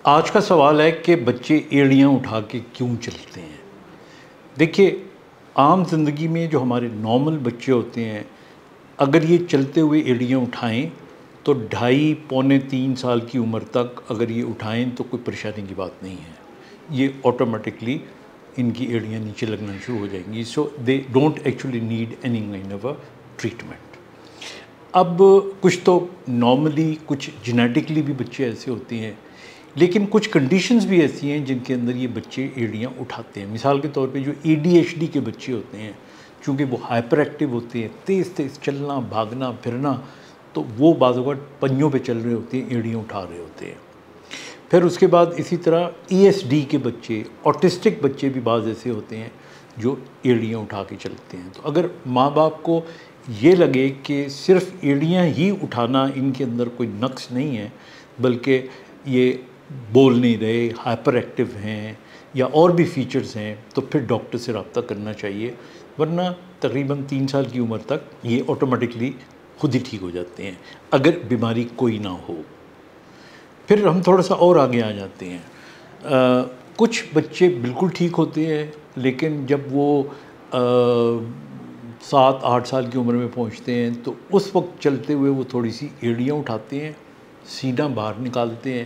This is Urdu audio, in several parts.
آج کا سوال ہے کہ بچے ایڑیاں اٹھا کے کیوں چلتے ہیں؟ دیکھیے، عام زندگی میں جو ہمارے نارمل بچے ہوتے ہیں، اگر یہ چلتے ہوئے ایڑیاں اٹھائیں تو 2.5 پونے 3 سال کی عمر تک اگر یہ اٹھائیں تو کوئی پریشانی کی بات نہیں ہے، یہ آٹومیٹکلی ان کی ایڑیاں نیچے لگنا شروع ہو جائیں گی. So they don't actually need any kind of a treatment. اب کچھ تو نارملی کچھ جینیٹکلی بھی بچے ایسے ہوتے ہیں، لیکن کچھ کنڈیشنز بھی ایسی ہیں جن کے اندر یہ بچے ایڑیاں اٹھاتے ہیں. مثال کے طور پہ جو ADHD کے بچے ہوتے ہیں، چونکہ وہ ہائپر ایکٹیو ہوتے ہیں، تیز تیز چلنا بھاگنا پھرنا، تو وہ بعض اوقات پنجوں پہ چل رہے ہوتے ہیں، ایڑیاں اٹھا رہے ہوتے ہیں. پھر اس کے بعد اسی طرح ESD کے بچے، آٹسٹک بچے بھی بعض ایسے ہوتے ہیں جو ایڑیاں اٹھا کے چلتے ہیں. تو اگر ماں باپ کو یہ لگے کہ صرف ایڑیاں ہی اٹھانا ان کے اندر کوئی نقص نہیں ہے، بلکہ یہ بول نہیں رہے، ہائپر ایکٹیو ہیں یا اور بھی فیچرز ہیں، تو پھر ڈاکٹر سے رابطہ کرنا چاہیے. ورنہ تقریباً 3 سال کی عمر تک یہ آٹومیٹکلی خود ہی ٹھیک ہو جاتے ہیں اگر بیماری کوئی نہ ہو. پھر ہم تھوڑا سا اور آگے آ جاتے ہیں. کچھ بچے بالکل ٹھیک ہوتے ہیں، لیکن جب وہ 7-8 سال کی عمر میں پہنچتے ہیں تو اس وقت چلتے ہوئے وہ تھوڑی سی ایڑیاں اٹھاتے ہیں، سینہ باہر نکالتے ہیں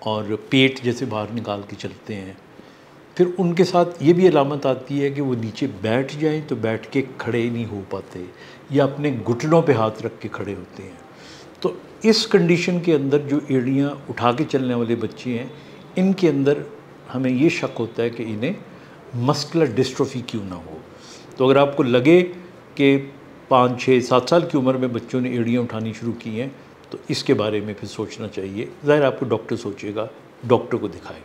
اور پیٹ جیسے باہر نکال کے چلتے ہیں. پھر ان کے ساتھ یہ بھی علامت آتی ہے کہ وہ نیچے بیٹھ جائیں تو بیٹھ کے کھڑے نہیں ہو پاتے، یا اپنے گھٹنوں پہ ہاتھ رکھ کے کھڑے ہوتے ہیں. تو اس کنڈیشن کے اندر جو ایڑیاں اٹھا کے چلنے والے بچے ہیں، ان کے اندر ہمیں یہ شک ہوتا ہے کہ انہیں مسکولر ڈسٹروفی کیوں نہ ہو. تو اگر آپ کو لگے کہ 5-6-7 سال کی عمر میں بچوں نے ایڑیاں اٹھانی شروع کی ہیں، تو اس کے بارے میں پھر سوچنا چاہیے. ظاہر آپ کو ڈاکٹر سوچے گا، ڈاکٹر کو دکھائیں.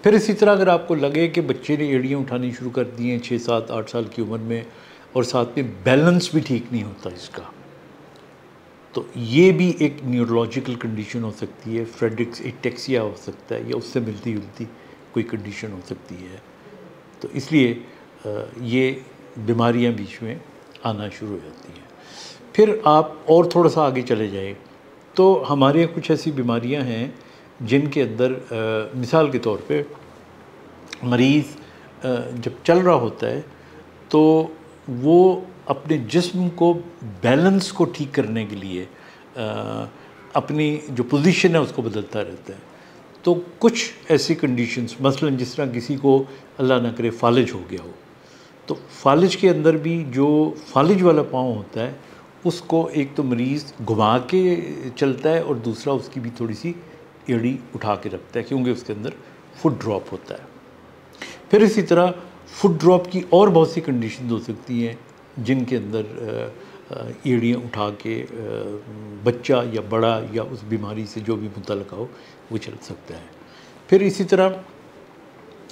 پھر اسی طرح اگر آپ کو لگے کہ بچے نے ایڑیاں اٹھانی شروع کر دی ہیں 6-7-8 سال کی عمر میں، اور ساتھ میں بیلنس بھی ٹھیک نہیں ہوتا اس کا، تو یہ بھی ایک نیورولوجیکل کنڈیشن ہو سکتی ہے. فریڈرکس ایٹیکسیا ہو سکتا ہے، یا اس سے ملتی جلتی کوئی کنڈیشن ہو سکتی ہے. تو اس لیے یہ بیماریاں بیچ میں آنا شروع ہو جاتی ہیں. پھر آپ اور تھوڑا سا آگے چلے جائیں تو ہمارے کچھ ایسی بیماریاں ہیں جن کے اندر مثال کے طور پہ مریض جب چل رہا ہوتا ہے تو وہ اپنے جسم کو بیلنس کو ٹھیک کرنے کے لیے اپنی جو پوزیشن ہے اس کو بدلتا رہتا ہے. تو کچھ ایسی کنڈیشنز، مثلا جس طرح کسی کو اللہ نہ کرے فالج ہو گیا ہو، تو فالج کے اندر بھی جو فالج والا پاؤں ہوتا ہے اس کو ایک تو مریض گھما کے چلتا ہے، اور دوسرا اس کی بھی تھوڑی سی ایڑی اٹھا کے رکھتا ہے، کیونکہ اس کے اندر فٹ ڈراپ ہوتا ہے. پھر اسی طرح فٹ ڈراپ کی اور بہت سی کنڈیشنز ہو سکتی ہیں جن کے اندر ایڑیاں اٹھا کے بچہ یا بڑا یا اس بیماری سے جو بھی متعلقہ ہو وہ چل سکتا ہے. پھر اسی طرح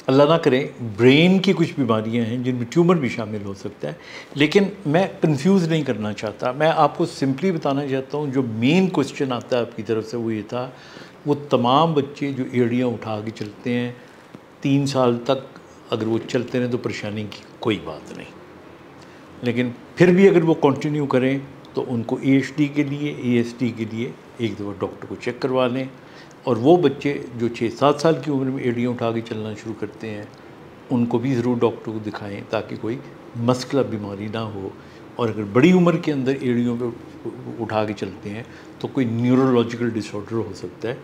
اللہ نہ کرے برین کی کچھ بیماریاں ہیں جن میں ٹیومر بھی شامل ہو سکتا ہے. لیکن میں کنفیوز نہیں کرنا چاہتا، میں آپ کو سمپلی بتانا چاہتا ہوں جو مین کوسچن آتا ہے آپ کی طرف سے وہ یہ تھا، وہ تمام بچے جو ایڑیاں اٹھا کے چلتے ہیں 3 سال تک اگر وہ چلتے رہیں تو پریشانی کی کوئی بات نہیں، لیکن پھر بھی اگر وہ کنٹینیو کریں تو ان کو ADHD کے لیے ASD کے لیے ایک دفعہ ڈاکٹر کو چیک کروا لیں. اور وہ بچے جو 6-7 سال کی عمر میں ایڑیاں اٹھا کے چلنا شروع کرتے ہیں ان کو بھی ضرور ڈاکٹر کو دکھائیں تاکہ کوئی مسکولر بیماری نہ ہو. اور اگر بڑی عمر کے اندر ایڑیوں پہ اٹھا کے چلتے ہیں تو کوئی نیورولوجیکل ڈس آرڈر ہو سکتا ہے.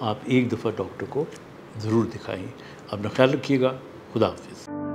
آپ ایک دفعہ ڈاکٹر کو ضرور دکھائیں. اپنا خیال رکھیے گا. خدا حافظ.